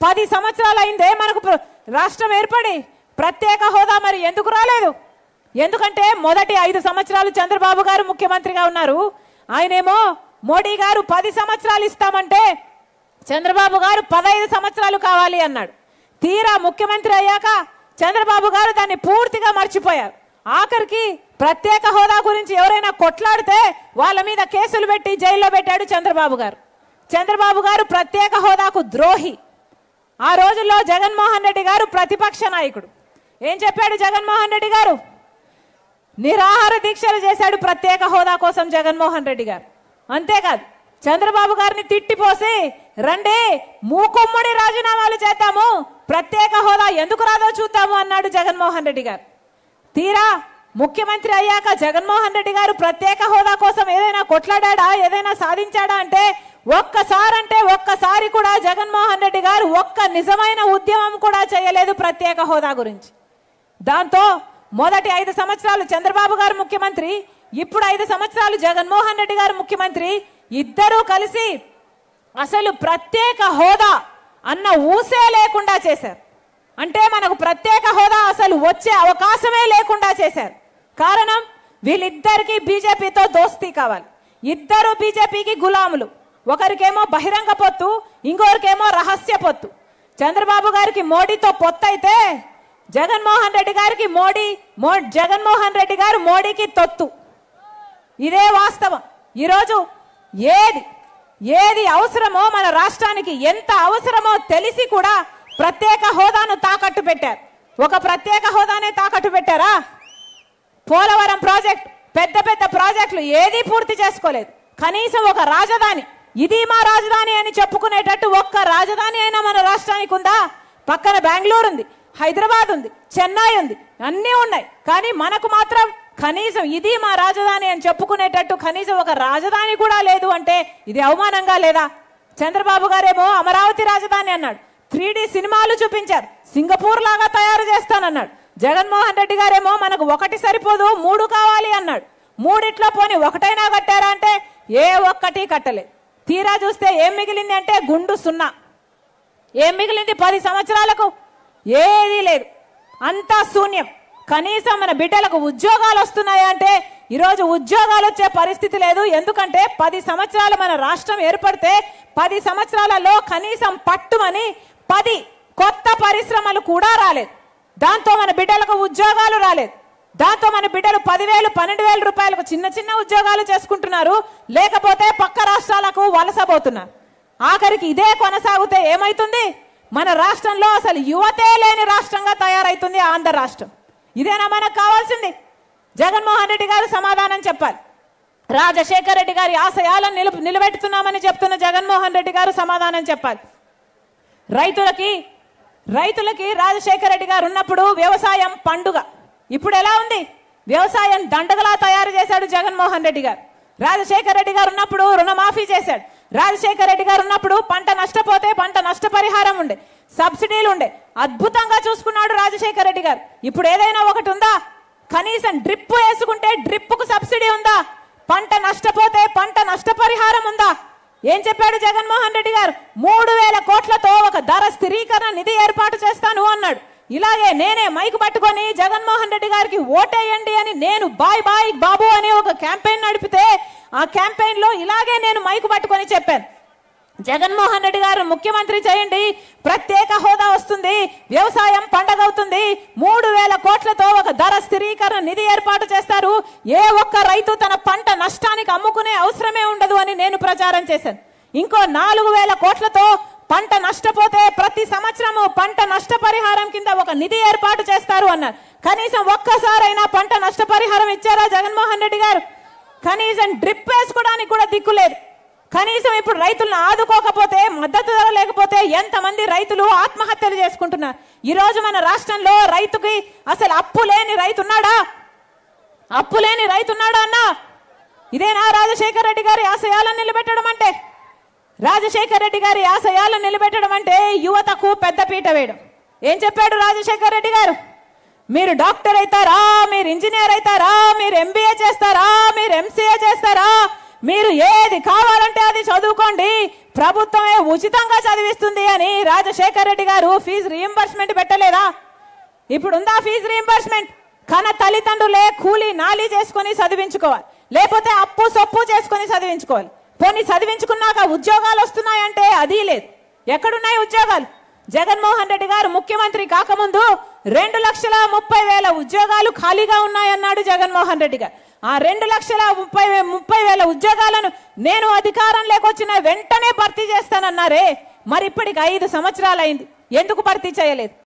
10 సంవత్సరాలు అయిందే మనకు రాష్ట్రం ఏర్పడి, ప్రత్యేక హోదా మరి ఎందుకు రాలేదు? ఎందుకంటే మొదటి 5 సంవత్సరాలు చంద్రబాబు గారు ముఖ్యమంత్రిగా ఉన్నారు. ఆయనేమో మోడీ గారు 10 సంవత్సరాలు ఇస్తామంటే చంద్రబాబు గారు 15 సంవత్సరాలు కావాలి అన్నాడు. తీరా ముఖ్యమంత్రి అయ్యాక చంద్రబాబు గారు దాన్ని పూర్తిగా మర్చిపోయారు. ఆఖరికి ప్రత్యేక హోదా గురించి ఎవరైనా కొట్లాడితే వాళ్ళ మీద కేసులు పెట్టి జైల్లో పెట్టాడు చంద్రబాబు గారు. చంద్రబాబు గారు ప్రత్యేక హోదాకు ద్రోహి. ఆ రోజుల్లో జగన్మోహన్ రెడ్డి గారు ప్రతిపక్ష నాయకుడు. ఏం చెప్పాడు జగన్మోహన్ రెడ్డి గారు? నిరాహార దీక్షలు చేశాడు ప్రత్యేక హోదా కోసం జగన్మోహన్ రెడ్డి గారు. అంతేకాదు చంద్రబాబు గారిని తిట్టిపోసి రండి మూకుమ్మడి రాజీనామాలు చేద్దాము, ప్రత్యేక హోదా ఎందుకు రాదో చూద్దాము అన్నాడు జగన్మోహన్ రెడ్డి గారు. తీరా ముఖ్యమంత్రి అయ్యాక జగన్మోహన్ రెడ్డి గారు ప్రత్యేక హోదా కోసం ఏదైనా కొట్లాడా, ఏదైనా సాధించాడా అంటే ఒక్కసారి కూడా జగన్మోహన్ రెడ్డి గారు ఒక్క నిజమైన ఉద్యమం కూడా చేయలేదు ప్రత్యేక హోదా గురించి. దాంతో మొదటి 5 సంవత్సరాలు చంద్రబాబు గారు ముఖ్యమంత్రి, ఇప్పుడు 5 సంవత్సరాలు జగన్మోహన్ రెడ్డి గారు ముఖ్యమంత్రి, ఇద్దరూ కలిసి అసలు ప్రత్యేక హోదా అన్న ఊసే లేకుండా చేశారు. అంటే మనకు ప్రత్యేక హోదా అసలు వచ్చే అవకాశమే లేకుండా చేశారు. కారణం వీళ్ళిద్దరికీ బీజేపీతో దోస్తీ కావాలి. ఇద్దరు బీజేపీకి గులాములు. ఒకరికేమో బహిరంగ పొత్తు, ఇంకొకరికేమో రహస్య పొత్తు. చంద్రబాబు గారికి మోడీతో పొత్తు అయితే జగన్మోహన్ రెడ్డి గారికి జగన్మోహన్ రెడ్డి గారు మోడీకి తొత్తు. ఇదే వాస్తవం. ఈరోజు ఏది అవసరమో మన రాష్ట్రానికి ఎంత అవసరమో తెలిసి కూడా ప్రత్యేక హోదాను తాకట్టు పెట్టారు. ఒక ప్రత్యేక హోదానే తాకట్టు పెట్టారా? పోలవరం ప్రాజెక్ట్, పెద్ద ప్రాజెక్టులు ఏది పూర్తి చేసుకోలేదు. కనీసం ఒక రాజధాని, ఇది మా రాజధాని అని చెప్పుకునేటట్టు ఒక్క రాజధాని అయినా మన రాష్ట్రానికి ఉందా? పక్కన బెంగళూరు ఉంది, హైదరాబాద్ ఉంది, చెన్నై ఉంది, అన్నీ ఉన్నాయి. కానీ మనకు మాత్రం కనీసం ఇది మా రాజధాని అని చెప్పుకునేటట్టు కనీసం ఒక రాజధాని కూడా లేదు అంటే ఇది అవమానంగా లేదా? చంద్రబాబు గారేమో అమరావతి రాజధాని అన్నాడు. 3D సినిమాలు చూపించారు, సింగపూర్ లాగా తయారు చేస్తానన్నాడు. జగన్మోహన్ రెడ్డి గారేమో మనకు 1 సరిపోదు 3 కావాలి అన్నాడు. 3 పోని 1 కట్టారా అంటే ఏ ఒక్కటి కట్టలేదు. తీరా చూస్తే ఏం మిగిలింది అంటే గుండు 0. ఏం మిగిలింది 10 సంవత్సరాలకు? ఏదీ లేదు, అంతా శూన్యం. కనీసం మన బిడ్డలకు ఉద్యోగాలు వస్తున్నాయా అంటే ఈరోజు ఉద్యోగాలు వచ్చే పరిస్థితి లేదు. ఎందుకంటే 10 సంవత్సరాలు మన రాష్ట్రం ఏర్పడితే 10 సంవత్సరాలలో కనీసం పట్టుమని 10 కొత్త పరిశ్రమలు కూడా రాలేదు. దాంతో మన బిడ్డలకు ఉద్యోగాలు రాలేదు. దాంతో మన బిడ్డలు 10,000 12,000 రూపాయలకు చిన్న ఉద్యోగాలు చేసుకుంటున్నారు, లేకపోతే పక్క రాష్ట్రాలకు వలసపోతున్నారు. ఆఖరికి ఇదే కొనసాగితే ఏమైతుంది? మన రాష్ట్రంలో అసలు యువతే లేని రాష్ట్రంగా తయారైతుంది ఆంధ్ర రాష్ట్రం. ఇదేనా మనకు కావాల్సింది? జగన్మోహన్ రెడ్డి గారు సమాధానం చెప్పాలి. రాజశేఖర రెడ్డి గారి ఆశయాలను నిలబెట్టుతున్నామని చెప్తున్న జగన్మోహన్ రెడ్డి గారు సమాధానం చెప్పాలి. రైతులకి రాజశేఖర రెడ్డి గారు ఉన్నప్పుడు వ్యవసాయం పండుగ. ఇప్పుడు ఎలా ఉంది? వ్యవసాయం దండగలా తయారు చేశాడు జగన్మోహన్ రెడ్డి గారు. రాజశేఖర రెడ్డి గారు ఉన్నప్పుడు రుణమాఫీ చేశాడు. రాజశేఖర రెడ్డి గారు ఉన్నప్పుడు పంట నష్టపోతే పంట నష్టపరిహారం ఉండే, సబ్సిడీలు ఉండే, అద్భుతంగా చూసుకున్నాడు రాజశేఖర రెడ్డి గారు. ఇప్పుడు ఏదైనా ఒకటి ఉందా? కనీసం డ్రిప్ వేసుకుంటే డ్రిప్కు సబ్సిడీ ఉందా? పంట నష్టపోతే పంట నష్టపరిహారం ఉందా? ఏం చెప్పాడు జగన్మోహన్ రెడ్డి గారు? 3,000 కోట్లతో ఒక ధర స్థిరీకరణ నిధి ఏర్పాటు చేస్తాను అన్నాడు. ఇలాగే నేనే మైకు పట్టుకొని జగన్మోహన్ రెడ్డి గారికి ఓటేయండి అని నేను బాయ్ బాబు అని ఒక క్యాంపెయిన్ నడిపితే ఆ క్యాంపెయిన్ లో ఇలాగే నేను మైకు పట్టుకొని చెప్పాను, జగన్మోహన్ రెడ్డి గారు ముఖ్యమంత్రి చేయండి, ప్రత్యేక హోదా వస్తుంది, వ్యవసాయం పండగ అవుతుంది, 3,000 కోట్లతో ఒక ధర స్థిరీకరణ నిధి ఏర్పాటు చేస్తారు, ఏ ఒక్క రైతు తన పంట నష్టానికి అమ్ముకునే అవసరమే ఉండదు అని నేను ప్రచారం చేశాను. ఇంకో 4,000 కోట్లతో పంట నష్టపోతే ప్రతి సంవత్సరము పంట నష్టపరిహారం కింద ఒక నిధి ఏర్పాటు చేస్తారు అన్నారు. కనీసం ఒక్కసారైనా పంట నష్టపరిహారం ఇచ్చారా జగన్మోహన్ రెడ్డి గారు? కనీసం డ్రిప్ వేసుకోవడానికి కూడా దిక్కు లేదు. కనీసం ఇప్పుడు రైతులను ఆదుకోకపోతే, మద్దతు ధర లేకపోతే ఎంతమంది రైతులు ఆత్మహత్యలు చేసుకుంటున్నారు. ఈ రోజు మన రాష్ట్రంలో రైతుకి అసలు అప్పు లేని రైతు ఉన్నాడా? అప్పు లేని రైతు ఉన్నాడా అన్నా? ఇదేనా రాజశేఖర రెడ్డి గారి ఆశయాలను నిలబెట్టడం అంటే? రాజశేఖర రెడ్డి గారి ఆశయాలను నిలబెట్టడం అంటే యువతకు పెద్దపీట వేయడం. ఏం చెప్పాడు రాజశేఖర రెడ్డి గారు? మీరు డాక్టర్ అవుతారా, మీరు ఇంజనీర్ అవుతారా, మీరు MBA చేస్తారా, మీరు MCA చేస్తారా, మీరు ఏది కావాలంటే అది చదువుకోండి, ప్రభుత్వమే ఉచితంగా చదివిస్తుంది అని రాజశేఖర్ రెడ్డి గారు ఫీజు రీయింబర్స్మెంట్ పెట్టలేదా? ఇప్పుడు ఉందా ఫీజు రీయింబర్స్మెంట్? కన తల్లిదండ్రులే కూలీ నాలి చేసుకుని చదివించుకోవాలి, లేకపోతే అప్పు సొప్పు చేసుకుని చదివించుకోవాలి. పోనీ చదివించుకున్నాక ఉద్యోగాలు వస్తున్నాయంటే అది లేదు. ఎక్కడున్నాయి ఉద్యోగాలు? జగన్మోహన్ రెడ్డి గారు ముఖ్యమంత్రి కాకముందు 2,30,000 ఉద్యోగాలు ఖాళీగా ఉన్నాయన్నాడు జగన్మోహన్ రెడ్డి గారు. ఆ 2,30,000 ఉద్యోగాలను నేను అధికారంలోకి వచ్చిన వెంటనే భర్తీ చేస్తానన్నారే, మరి ఇప్పటికి 5 సంవత్సరాలు అయింది, ఎందుకు భర్తీ చేయలేదు?